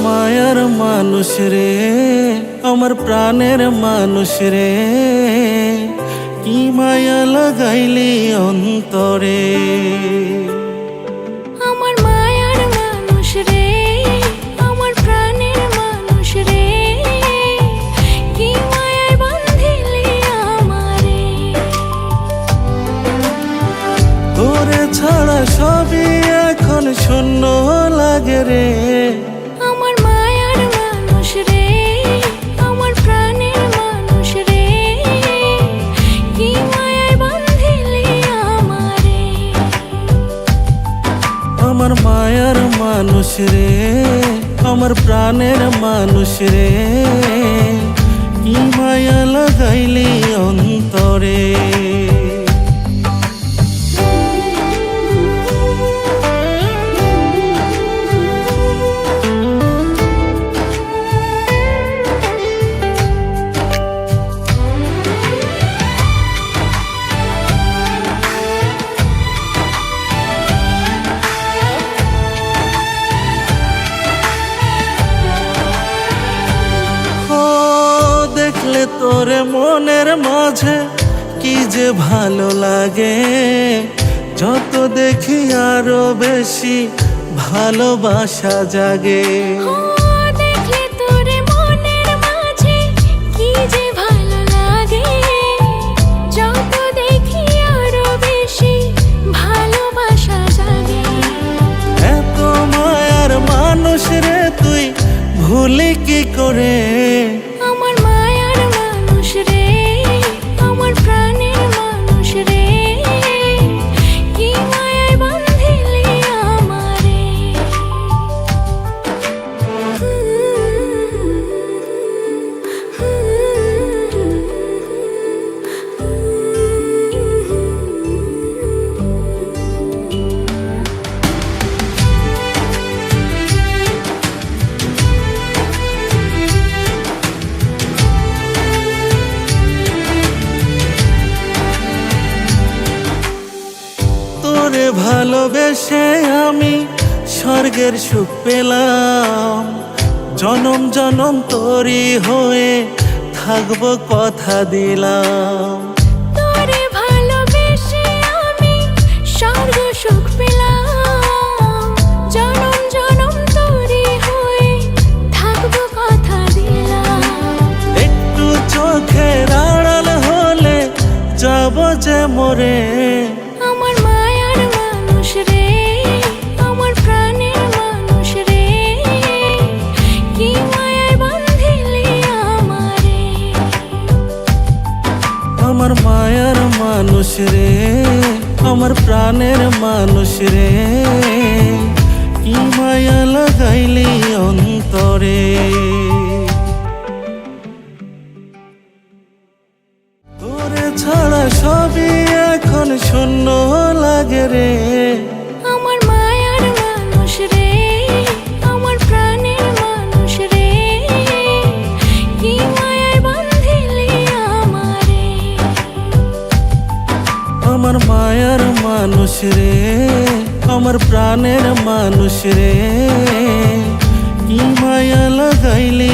মায়ার মানুষ রে, আমার প্রাণের মানুষ রে, কি মায়া লাগাইলি অন্তরে। আমার মায়ার মানুষ রে, আমার প্রাণের মানুষ রে, কি মায়ায় বাঁধিলি আমারে। তোরে ছাড়া সবই এখন শূন্য লাগে রে। আমার মায়ার মানুষ রে, আমার প্রাণের মানুষ রে, কি মায়ায় বাঁধিলি আমারে। আমার মায়ার মানুষ রে, আমার প্রাণের মানুষ রে, কি মায়া লাগাইলি অন্তরে। দেখলে তোরে মনের মাঝে কি যে ভালো লাগে, যত দেখি আরো বেশি ভালোবাসা জাগে। দেখলে তোরে মনের মাঝে কি যে ভালো লাগে, যত দেখি আরো বেশি ভালোবাসা জাগে। এত মায়ার মানুষ রে তুই ভুলি কি করে। আমার মায়ার মানুষ রে, আমার প্রাণের মানুষ রে, কি মায়ায় বাঁধিলি আমারে। তোরে ভালোবেসে আমি স্বর্গের সুখ পেলাম, জনম জনম তোরই হয়ে থাকবো কথা দিলাম। তোরে ভালোবেসে আমি স্বর্গ সুখ পেলাম, জনম জনম তোরই হয়ে থাকবো কথা দিলাম। একটু চোখের আড়াল হলে যাব যে মরে। আমার মায়ার মানুষ রে, আমার প্রাণের মানুষ রে, কি মায়ায় বাঁধিলি আমারে। আমার মায়ার মানুষ রে, আমার প্রাণের মানুষ রে, কি মায়া লাগাইলি অন্তরে। তোরে ছাড়া সবই এখন শূন্য লাগে রে। আমার মায়ার মানুষ রে, আমার প্রাণের মানুষ রে, কি মায়ায় বাঁধিলি আমারে। আমার মায়ার মানুষ রে, আমার প্রাণের মানুষ রে, কি মায়া লাগাইলি